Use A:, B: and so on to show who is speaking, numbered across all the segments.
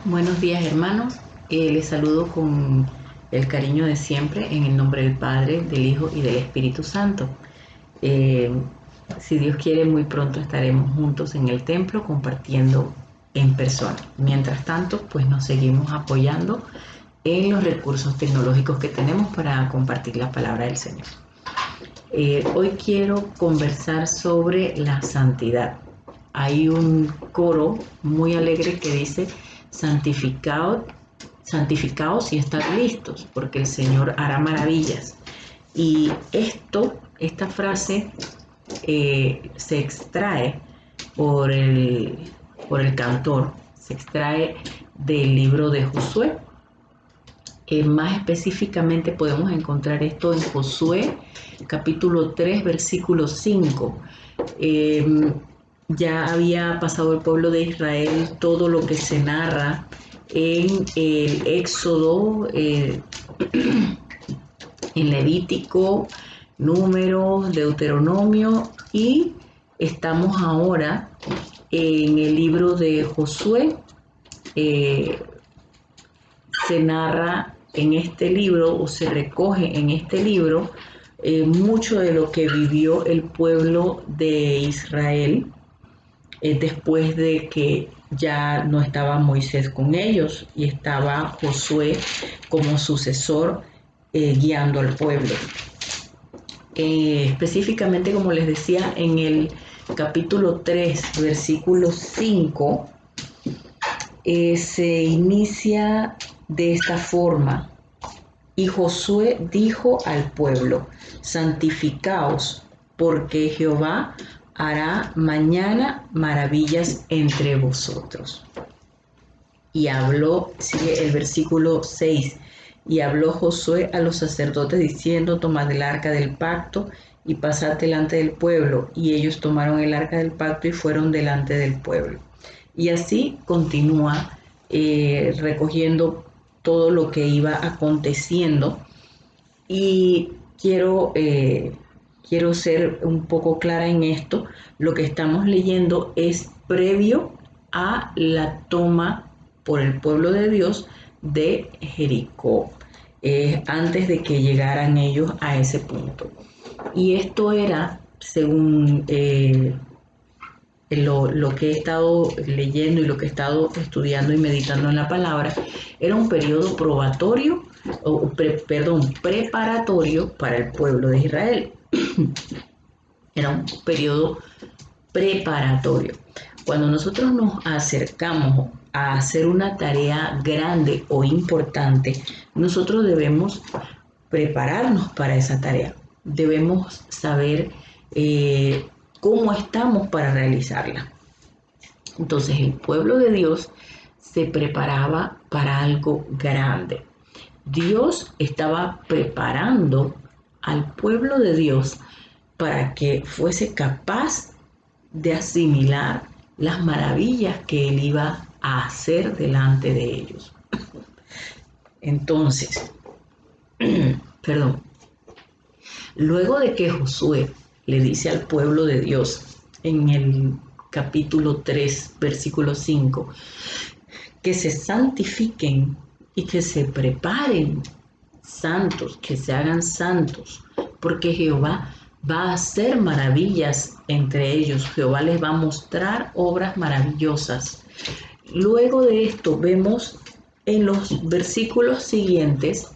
A: Buenos días, hermanos. Les saludo con el cariño de siempre en el nombre del Padre, del Hijo y del Espíritu Santo. Eh, si Dios quiere, muy pronto estaremos juntos en el templo compartiendo en persona. Mientras tanto, pues nos seguimos apoyando en los recursos tecnológicos que tenemos para compartir la palabra del Señor. Hoy quiero conversar sobre la santidad. Hay un coro muy alegre que dice: santificaos y estad listos, porque el Señor hará maravillas. Y esta frase se extrae por el cantor, se extrae del libro de Josué. Más específicamente podemos encontrar esto en Josué capítulo 3 versículo 5. Ya había pasado el pueblo de Israel todo lo que se narra en el Éxodo, en Levítico, Números, Deuteronomio, y estamos ahora en el libro de Josué. Se narra en este libro, o se recoge en este libro, mucho de lo que vivió el pueblo de Israel después de que ya no estaba Moisés con ellos y estaba Josué como sucesor guiando al pueblo. Específicamente, como les decía, en el capítulo 3, versículo 5, se inicia de esta forma: y Josué dijo al pueblo: santificaos, porque Jehová hará mañana maravillas entre vosotros. Y habló, sigue el versículo 6, y habló Josué a los sacerdotes diciendo: tomad el arca del pacto y pasad delante del pueblo. Y ellos tomaron el arca del pacto y fueron delante del pueblo. Y así continúa recogiendo todo lo que iba aconteciendo. Y quiero ser un poco clara en esto. Lo que estamos leyendo es previo a la toma por el pueblo de Dios de Jericó, antes de que llegaran ellos a ese punto. Y esto era, según lo que he estado leyendo y lo que he estado estudiando y meditando en la palabra, era un periodo probatorio, preparatorio para el pueblo de Israel. Era un periodo preparatorio. Cuando nosotros nos acercamos a hacer una tarea grande o importante, nosotros debemos prepararnos para esa tarea. Debemos saber cómo estamos para realizarla. Entonces, el pueblo de Dios se preparaba para algo grande. Dios estaba preparando al pueblo de Dios para que fuese capaz de asimilar las maravillas que él iba a hacer delante de ellos. Entonces, luego de que Josué le dice al pueblo de Dios en el capítulo 3, versículo 5, que se santifiquen y que se preparen santos, que se hagan santos, porque Jehová va a hacer maravillas entre ellos. Jehová les va a mostrar obras maravillosas. Luego de esto vemos en los versículos siguientes,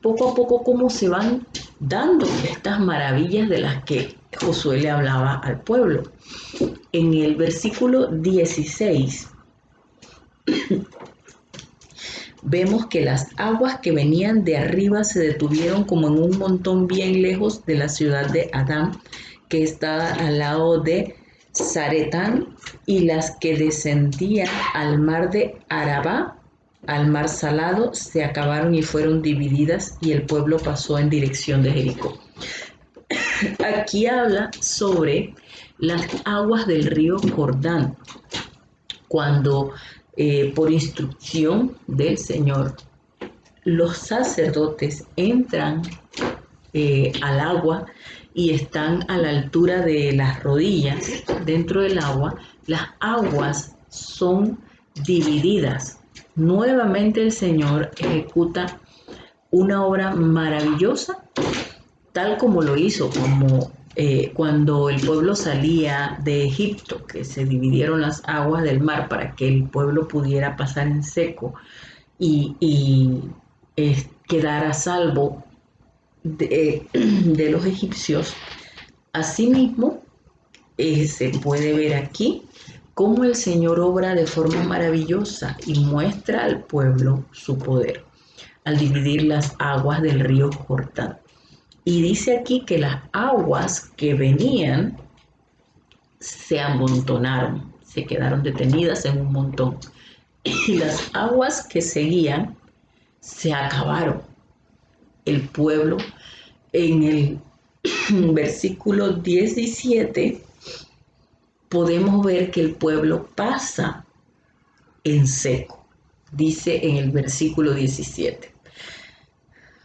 A: poco a poco, cómo se van dando estas maravillas de las que Josué le hablaba al pueblo. En el versículo 16 vemos que las aguas que venían de arriba se detuvieron como en un montón bien lejos de la ciudad de Adán, que está al lado de Zaretán, y las que descendían al mar de Arabá, al mar salado, se acabaron y fueron divididas, y el pueblo pasó en dirección de Jericó. Aquí habla sobre las aguas del río Jordán, cuando por instrucción del Señor los sacerdotes entran al agua y están a la altura de las rodillas dentro del agua. Las aguas son divididas nuevamente el Señor ejecuta una obra maravillosa, tal como lo hizo, como cuando el pueblo salía de Egipto, que se dividieron las aguas del mar para que el pueblo pudiera pasar en seco y quedar a salvo de los egipcios. Asimismo, se puede ver aquí cómo el Señor obra de forma maravillosa y muestra al pueblo su poder al dividir las aguas del río Jordán. Y dice aquí que las aguas que venían se amontonaron, se quedaron detenidas en un montón. Y las aguas que seguían se acabaron. El pueblo en el versículo 17 podemos ver que el pueblo pasa en seco. Dice en el versículo 17.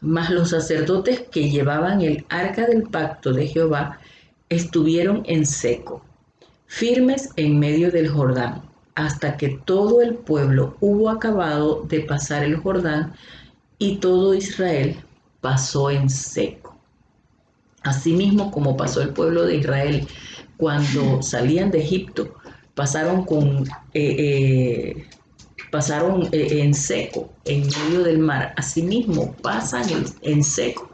A: Mas los sacerdotes que llevaban el arca del pacto de Jehová estuvieron en seco, firmes en medio del Jordán, hasta que todo el pueblo hubo acabado de pasar el Jordán y todo Israel pasó en seco. Asimismo, como pasó el pueblo de Israel cuando salían de Egipto, pasaron en seco en medio del mar. Asimismo, en seco,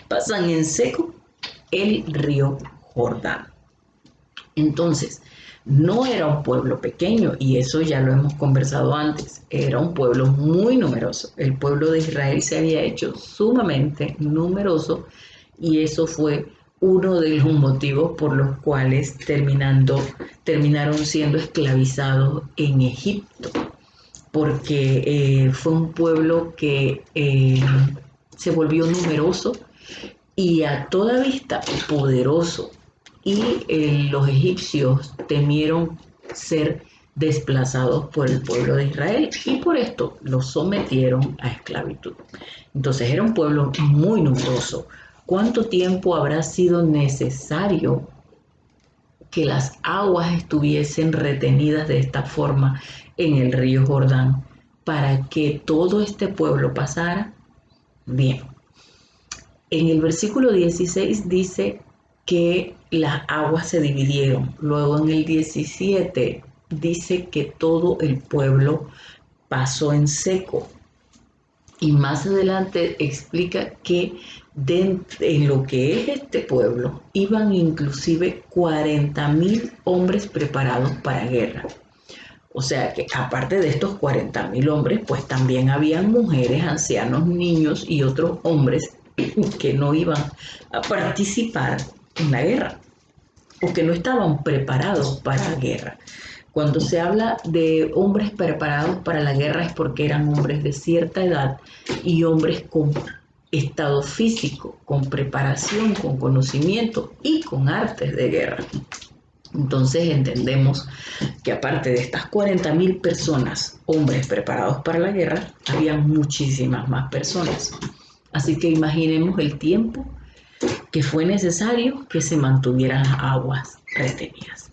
A: pasan en seco el río Jordán. Entonces, no era un pueblo pequeño, y eso ya lo hemos conversado antes, era un pueblo muy numeroso. El pueblo de Israel se había hecho sumamente numeroso y eso fue uno de los motivos por los cuales terminaron siendo esclavizados en Egipto, porque fue un pueblo que se volvió numeroso y a toda vista poderoso, y los egipcios temieron ser desplazados por el pueblo de Israel y por esto los sometieron a esclavitud. Entonces era un pueblo muy numeroso. ¿Cuánto tiempo habrá sido necesario que las aguas estuviesen retenidas de esta forma en el río Jordán para que todo este pueblo pasara? Bien, en el versículo 16 dice que las aguas se dividieron. Luego en el 17 dice que todo el pueblo pasó en seco. Y más adelante explica que en lo que es este pueblo iban inclusive 40.000 hombres preparados para guerra. O sea que aparte de estos 40.000 hombres, pues también habían mujeres, ancianos, niños y otros hombres que no iban a participar en la guerra o que no estaban preparados para la guerra. Cuando se habla de hombres preparados para la guerra es porque eran hombres de cierta edad y hombres con estado físico, con preparación, con conocimiento y con artes de guerra. Entonces entendemos que aparte de estas 40.000 personas, hombres preparados para la guerra, había muchísimas más personas. Así que imaginemos el tiempo que fue necesario que se mantuvieran las aguas retenidas.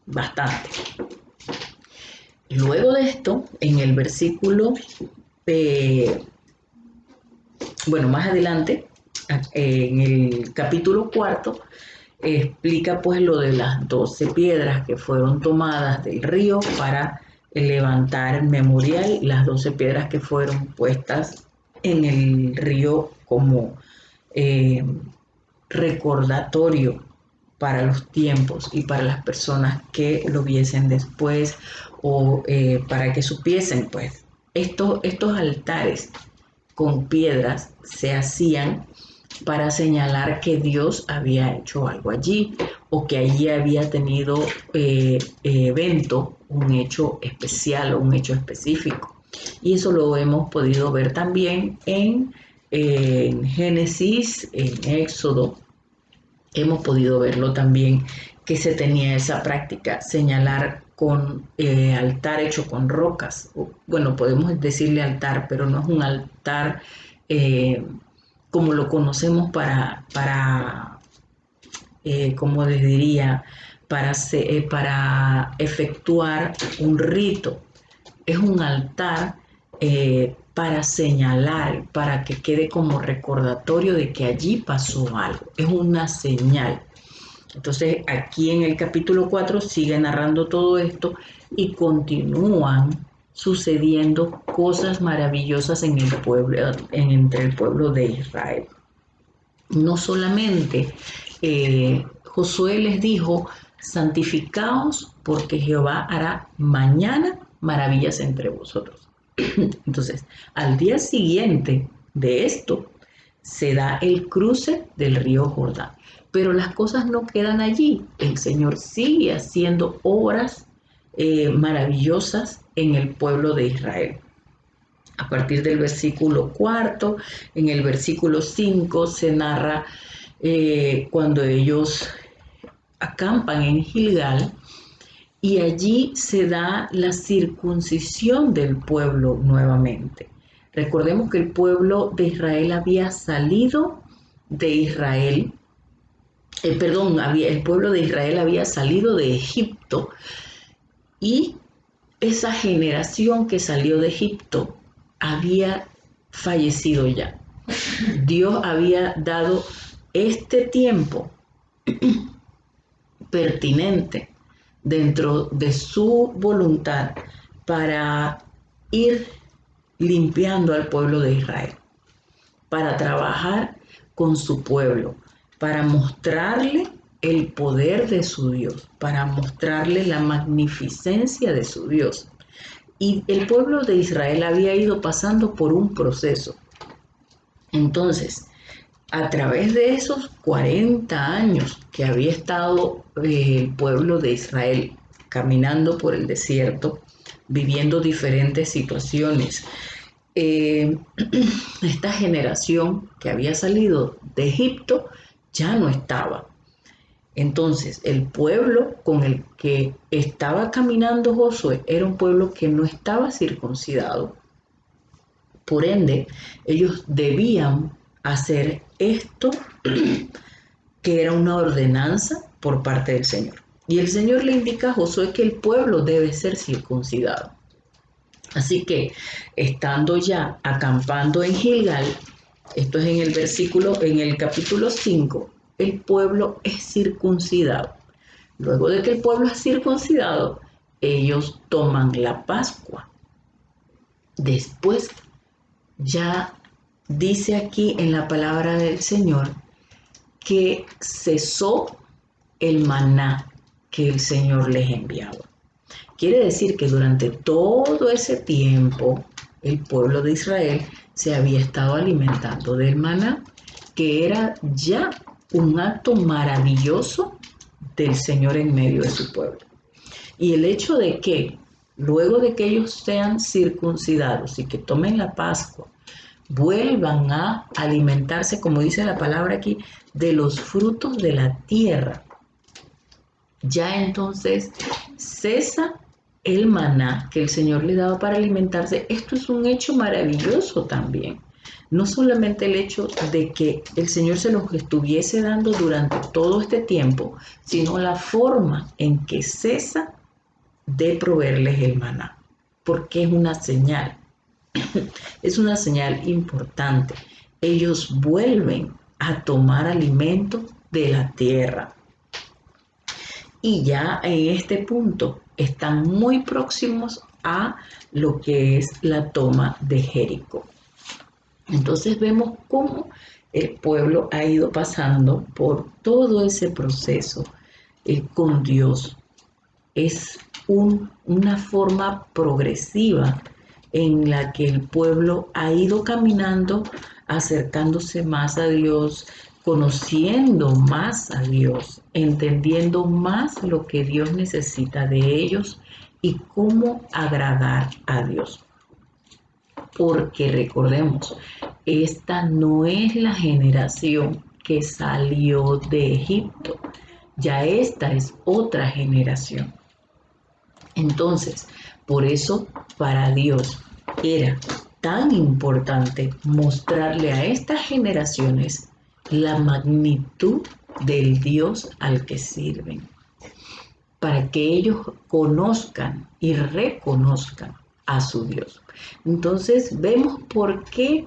A: Bastante. Luego de esto, en el versículo, más adelante, en el capítulo 4, explica pues lo de las 12 piedras que fueron tomadas del río para levantar el memorial, las 12 piedras que fueron puestas en el río como recordatorio para los tiempos y para las personas que lo viesen después o para que supiesen pues estos altares con piedras se hacían para señalar que Dios había hecho algo allí o que allí había tenido evento, un hecho especial o un hecho específico. Y eso lo hemos podido ver también en Génesis, en Éxodo. Hemos podido verlo también que se tenía esa práctica, señalar con altar hecho con rocas. Bueno, podemos decirle altar, pero no es un altar como lo conocemos como les diría, para efectuar un rito. es un altar para señalar, para que quede como recordatorio de que allí pasó algo. Es una señal. Entonces, aquí en el capítulo 4 sigue narrando todo esto y continúan sucediendo cosas maravillosas en el pueblo, entre el pueblo de Israel. No solamente Josué les dijo, santificaos porque Jehová hará mañana maravillas entre vosotros. Entonces, al día siguiente de esto, se da el cruce del río Jordán. Pero las cosas no quedan allí. El Señor sigue haciendo obras maravillosas en el pueblo de Israel. A partir del versículo 4, en el versículo 5 se narra cuando ellos acampan en Gilgal y allí se da la circuncisión del pueblo nuevamente. Recordemos que el pueblo de Israel había salido de Israel, el pueblo de Israel había salido de Egipto y esa generación que salió de Egipto había fallecido ya. Dios había dado este tiempo pertinente dentro de su voluntad para ir limpiando al pueblo de Israel, para trabajar con su pueblo, para mostrarle el poder de su Dios, para mostrarle la magnificencia de su Dios. Y el pueblo de Israel había ido pasando por un proceso. Entonces, a través de esos 40 años que había estado el pueblo de Israel caminando por el desierto, viviendo diferentes situaciones, esta generación que había salido de Egipto ya no estaba. Entonces, el pueblo con el que estaba caminando Josué era un pueblo que no estaba circuncidado. Por ende, ellos debían hacer esto, que era una ordenanza por parte del Señor. Y el Señor le indica a Josué que el pueblo debe ser circuncidado. Así que, estando ya acampando en Gilgal, esto es en el capítulo 5, el pueblo es circuncidado. Luego de que el pueblo es circuncidado, ellos toman la Pascua. Después, ya dice aquí en la palabra del Señor que cesó el maná que el Señor les enviaba. Quiere decir que durante todo ese tiempo el pueblo de Israel se había estado alimentando del maná, que era ya un acto maravilloso del Señor en medio de su pueblo. Y el hecho de que luego de que ellos sean circuncidados y que tomen la Pascua, vuelvan a alimentarse, como dice la palabra aquí, de los frutos de la tierra, ya entonces cesa el maná que el Señor le daba para alimentarse. Esto es un hecho maravilloso también. No solamente el hecho de que el Señor se los estuviese dando durante todo este tiempo, sino la forma en que cesa de proveerles el maná, porque es una señal, es una señal importante. Ellos vuelven a tomar alimento de la tierra. Y ya en este punto están muy próximos a lo que es la toma de Jericó. Entonces vemos cómo el pueblo ha ido pasando por todo ese proceso con Dios. Es una forma progresiva en la que el pueblo ha ido caminando, acercándose más a Dios, conociendo más a Dios, entendiendo más lo que Dios necesita de ellos y cómo agradar a Dios. Porque recordemos, esta no es la generación que salió de Egipto, ya esta es otra generación. Entonces, por eso para Dios era tan importante mostrarle a estas generaciones la magnitud del Dios al que sirven, para que ellos conozcan y reconozcan a su Dios. Entonces vemos por qué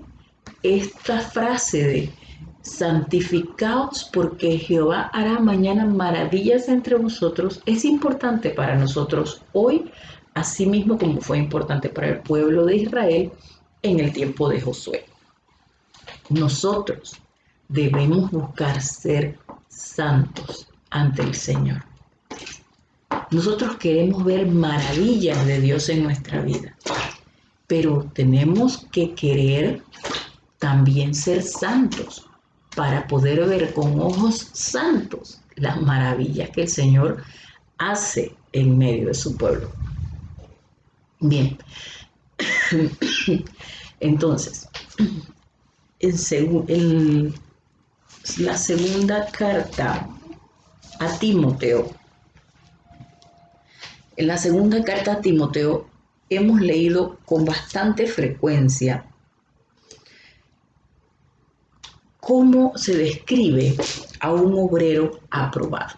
A: esta frase de santificaos porque Jehová hará mañana maravillas entre vosotros es importante para nosotros hoy, así mismo como fue importante para el pueblo de Israel en el tiempo de Josué. Nosotros debemos buscar ser santos ante el Señor. Nosotros queremos ver maravillas de Dios en nuestra vida, pero tenemos que querer también ser santos para poder ver con ojos santos las maravillas que el Señor hace en medio de su pueblo. Bien, entonces, en la segunda carta a Timoteo, en la segunda carta a Timoteo hemos leído con bastante frecuencia cómo se describe a un obrero aprobado.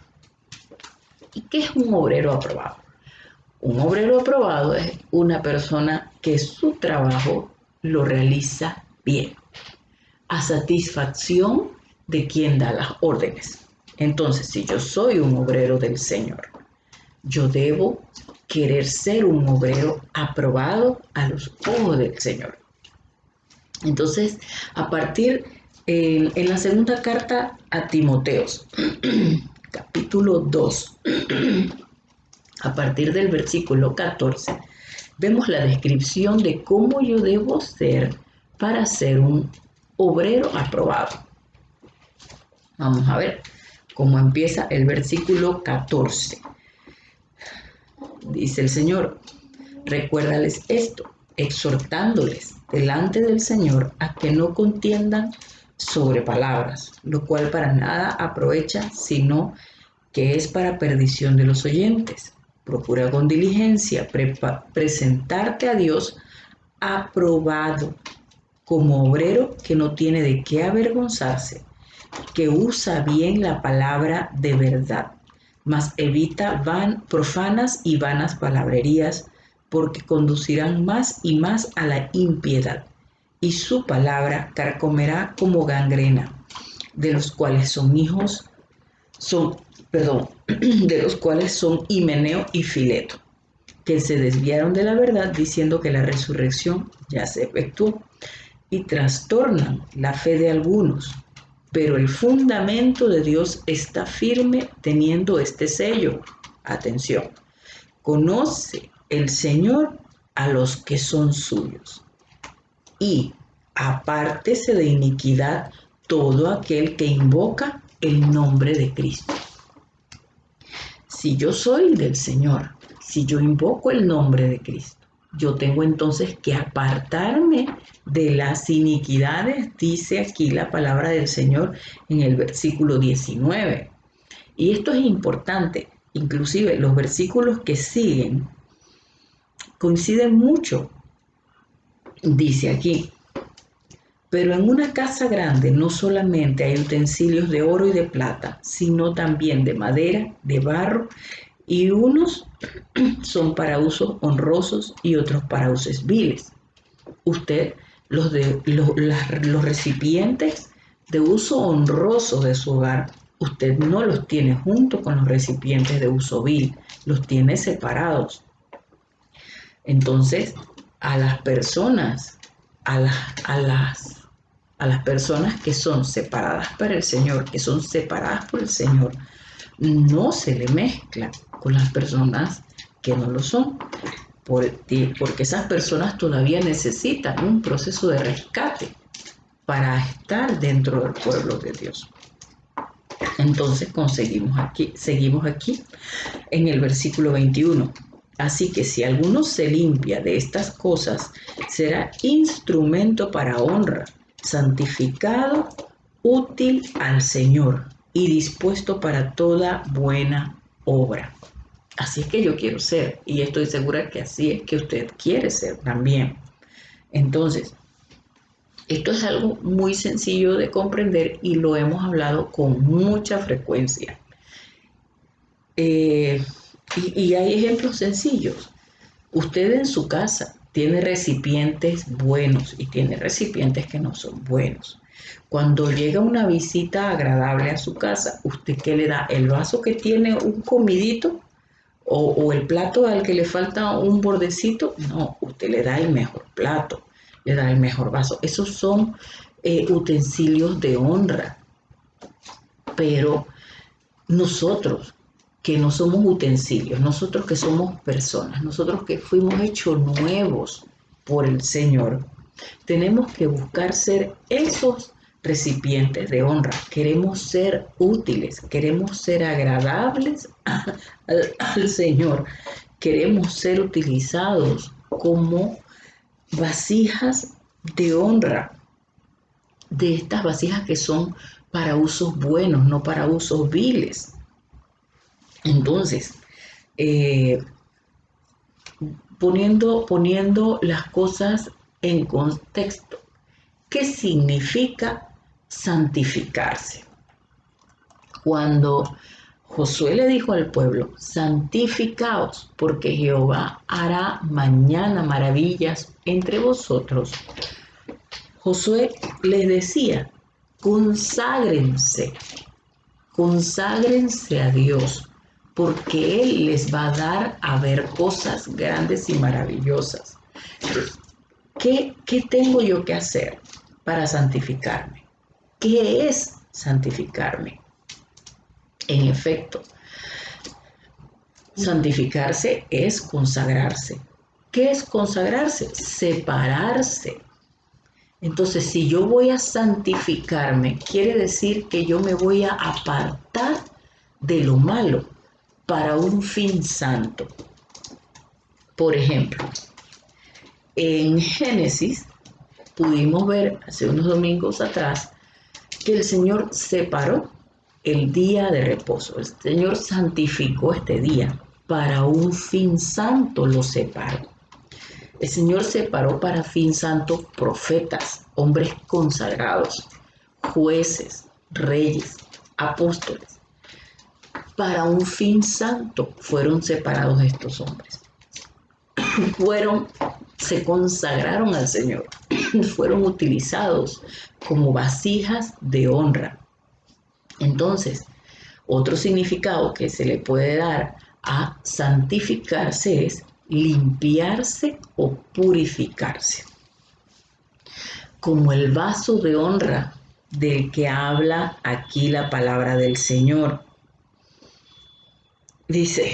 A: ¿Y qué es un obrero aprobado? Un obrero aprobado es una persona que su trabajo lo realiza bien, a satisfacción de quien da las órdenes. Entonces, si yo soy un obrero del Señor, yo debo querer ser un obrero aprobado a los ojos del Señor. Entonces, a partir en la segunda carta a Timoteos, capítulo 2, a partir del versículo 14, vemos la descripción de cómo yo debo ser para ser un obrero aprobado. Vamos a ver cómo empieza el versículo 14. Dice el Señor, recuérdales esto, exhortándoles delante del Señor a que no contiendan sobre palabras, lo cual para nada aprovecha, sino que es para perdición de los oyentes. Procura con diligencia presentarte a Dios aprobado, como obrero que no tiene de qué avergonzarse, que usa bien la palabra de verdad, mas evita profanas y vanas palabrerías, porque conducirán más y más a la impiedad, y su palabra carcomerá como gangrena, de los cuales son de los cuales son Himeneo y Fileto, que se desviaron de la verdad diciendo que la resurrección ya se efectuó, y trastornan la fe de algunos. Pero el fundamento de Dios está firme teniendo este sello. Atención, conoce el Señor a los que son suyos. Y apártese de iniquidad todo aquel que invoca el nombre de Cristo. Si yo soy del Señor, si yo invoco el nombre de Cristo, yo tengo entonces que apartarme de las iniquidades, dice aquí la palabra del Señor en el versículo 19. Y esto es importante, inclusive los versículos que siguen coinciden mucho. Dice aquí, pero en una casa grande no solamente hay utensilios de oro y de plata, sino también de madera, de barro, y unos son para usos honrosos y otros para usos viles. Usted, los recipientes de uso honroso de su hogar, usted no los tiene junto con los recipientes de uso vil, los tiene separados. Entonces, a las personas que son separadas para el Señor, que son separadas por el Señor, no se le mezcla con las personas que no lo son, porque esas personas todavía necesitan un proceso de rescate para estar dentro del pueblo de Dios. Entonces seguimos aquí en el versículo 21. Así que si alguno se limpia de estas cosas, será instrumento para honra, santificado, útil al Señor y dispuesto para toda buena obra. Así es que yo quiero ser, y estoy segura que así es que usted quiere ser también. Entonces, esto es algo muy sencillo de comprender y lo hemos hablado con mucha frecuencia. Y hay ejemplos sencillos. Usted en su casa, tiene recipientes buenos y tiene recipientes que no son buenos. Cuando llega una visita agradable a su casa, ¿usted qué le da? ¿El vaso que tiene un comidito o el plato al que le falta un bordecito? No, usted le da el mejor plato, le da el mejor vaso. Esos son utensilios de honra. Pero nosotros que no somos utensilios, nosotros que somos personas, nosotros que fuimos hechos nuevos por el Señor, tenemos que buscar ser esos recipientes de honra. Queremos ser útiles, queremos ser agradables al Señor, queremos ser utilizados como vasijas de honra, de estas vasijas que son para usos buenos, no para usos viles. Entonces, eh, poniendo las cosas en contexto, ¿qué significa santificarse? Cuando Josué le dijo al pueblo, santificaos, porque Jehová hará mañana maravillas entre vosotros. Josué les decía, conságrense, conságrense a Dios, porque Él les va a dar a ver cosas grandes y maravillosas. ¿Qué tengo yo que hacer para santificarme? ¿Qué es santificarme? En efecto, santificarse es consagrarse. ¿Qué es consagrarse? Separarse. Entonces, si yo voy a santificarme, quiere decir que yo me voy a apartar de lo malo para un fin santo. Por ejemplo, en Génesis pudimos ver hace unos domingos atrás que el Señor separó el día de reposo. El Señor santificó este día para un fin santo, lo separó. El Señor separó para fin santo profetas, hombres consagrados, jueces, reyes, apóstoles. Para un fin santo fueron separados estos hombres. Se consagraron al Señor, fueron utilizados como vasijas de honra. Entonces, otro significado que se le puede dar a santificarse es limpiarse o purificarse. Como el vaso de honra del que habla aquí la palabra del Señor. Dice,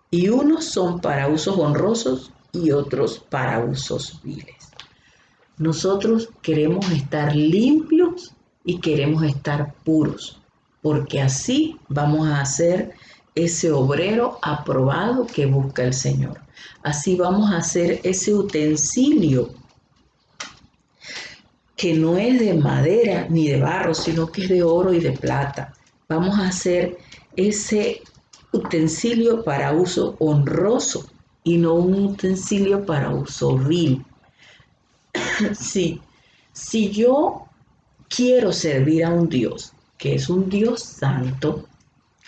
A: y unos son para usos honrosos y otros para usos viles. Nosotros queremos estar limpios y queremos estar puros, porque así vamos a ser ese obrero aprobado que busca el Señor. Así vamos a ser ese utensilio que no es de madera ni de barro, sino que es de oro y de plata. Vamos a hacer ese utensilio para uso honroso y no un utensilio para uso vil. Si yo quiero servir a un Dios que es un Dios santo,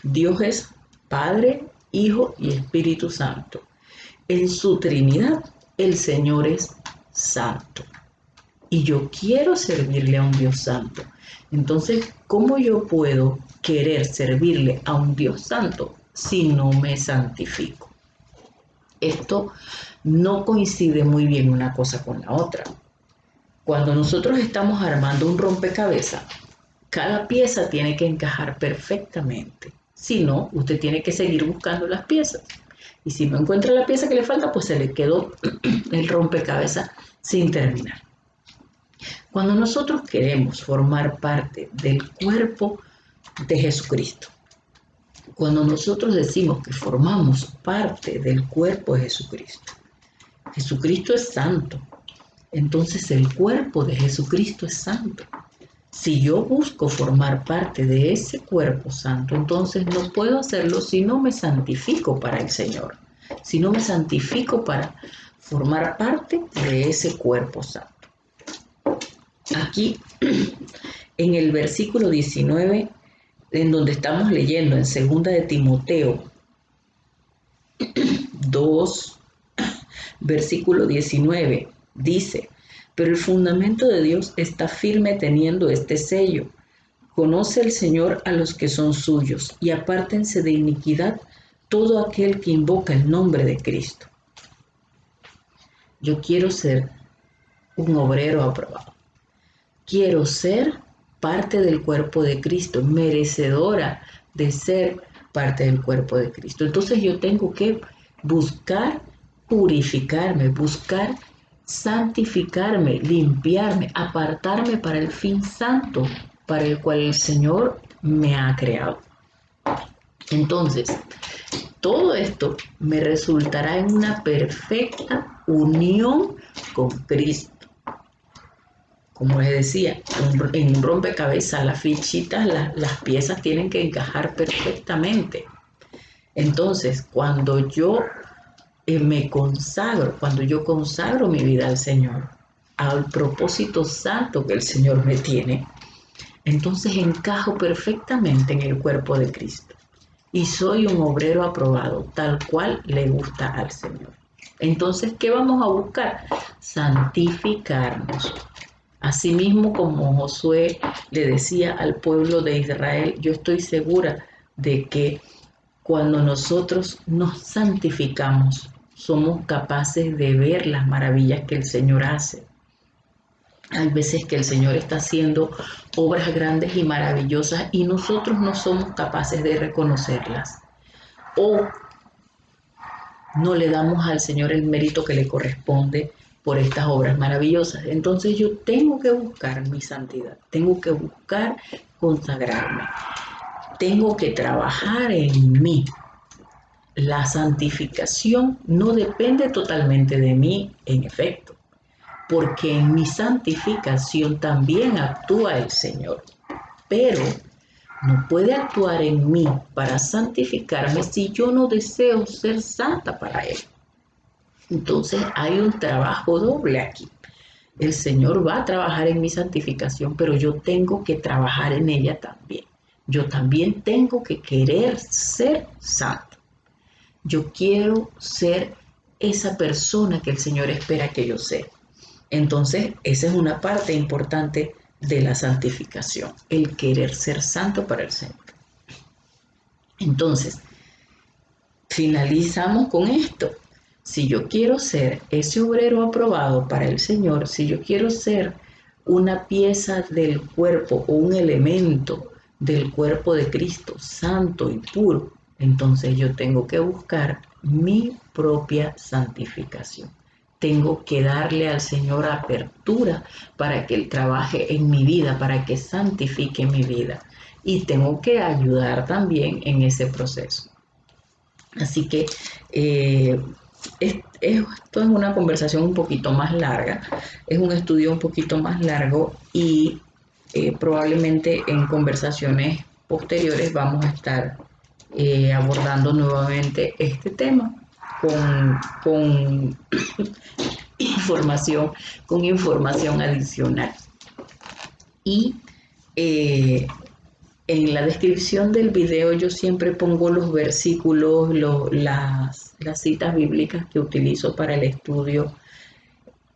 A: Dios es Padre, Hijo y Espíritu Santo. En su Trinidad, el Señor es santo. Y yo quiero servirle a un Dios santo. Entonces, ¿cómo yo puedo querer servirle a un Dios santo si no me santifico? Esto no coincide muy bien una cosa con la otra. Cuando nosotros estamos armando un rompecabezas, cada pieza tiene que encajar perfectamente. Si no, usted tiene que seguir buscando las piezas. Y si no encuentra la pieza que le falta, pues se le quedó el rompecabezas sin terminar. Cuando nosotros queremos formar parte del cuerpo de Jesucristo, cuando nosotros decimos que formamos parte del cuerpo de Jesucristo, Jesucristo es santo, entonces el cuerpo de Jesucristo es santo. Si yo busco formar parte de ese cuerpo santo, entonces no puedo hacerlo si no me santifico para el Señor, si no me santifico para formar parte de ese cuerpo santo. Aquí, en el versículo 19, en donde estamos leyendo en 2 de Timoteo 2, Versículo 19 dice, pero el fundamento de Dios está firme teniendo este sello. Conoce el Señor a los que son suyos, y apártense de iniquidad todo aquel que invoca el nombre de Cristo. Yo quiero ser un obrero aprobado. Quiero ser parte del cuerpo de Cristo, merecedora de ser parte del cuerpo de Cristo. Entonces yo tengo que buscar purificarme, buscar santificarme, limpiarme, apartarme para el fin santo para el cual el Señor me ha creado. Entonces, todo esto me resultará en una perfecta unión con Cristo. Como les decía, en un rompecabezas las fichitas, las piezas tienen que encajar perfectamente. Entonces, cuando yo me consagro, cuando yo consagro mi vida al Señor, al propósito santo que el Señor me tiene, entonces encajo perfectamente en el cuerpo de Cristo y soy un obrero aprobado, tal cual le gusta al Señor. Entonces, ¿qué vamos a buscar? Santificarnos. Asimismo, como Josué le decía al pueblo de Israel, yo estoy segura de que cuando nosotros nos santificamos, somos capaces de ver las maravillas que el Señor hace. Hay veces que el Señor está haciendo obras grandes y maravillosas y nosotros no somos capaces de reconocerlas. O no le damos al Señor el mérito que le corresponde por estas obras maravillosas. Entonces yo tengo que buscar mi santidad, tengo que buscar consagrarme, tengo que trabajar en mí. La santificación no depende totalmente de mí, en efecto, porque en mi santificación también actúa el Señor, pero no puede actuar en mí para santificarme si yo no deseo ser santa para Él. Entonces hay un trabajo doble aquí. El Señor va a trabajar en mi santificación, pero yo tengo que trabajar en ella también. Yo también tengo que querer ser santo. Yo quiero ser esa persona que el Señor espera que yo sea. Entonces, esa es una parte importante de la santificación, el querer ser santo para el Señor. Entonces, finalizamos con esto. Si yo quiero ser ese obrero aprobado para el Señor, si yo quiero ser una pieza del cuerpo o un elemento del cuerpo de Cristo, santo y puro, entonces yo tengo que buscar mi propia santificación. Tengo que darle al Señor apertura para que Él trabaje en mi vida, para que santifique mi vida. Y tengo que ayudar también en ese proceso. Así que esto es una conversación un poquito más larga, es un estudio un poquito más largo y probablemente en conversaciones posteriores vamos a estar abordando nuevamente este tema con información, con información adicional. Y en la descripción del video yo siempre pongo los versículos, las citas bíblicas que utilizo para el estudio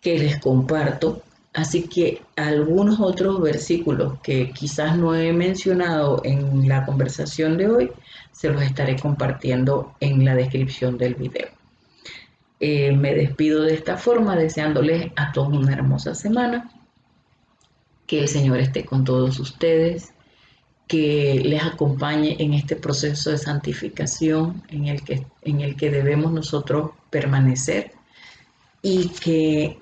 A: que les comparto. Así que algunos otros versículos que quizás no he mencionado en la conversación de hoy, se los estaré compartiendo en la descripción del video. Me despido de esta forma deseándoles a todos una hermosa semana, que el Señor esté con todos ustedes, que les acompañe en este proceso de santificación en el que debemos nosotros permanecer y que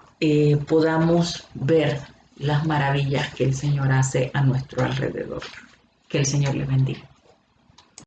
A: podamos ver las maravillas que el Señor hace a nuestro alrededor. Que el Señor les bendiga.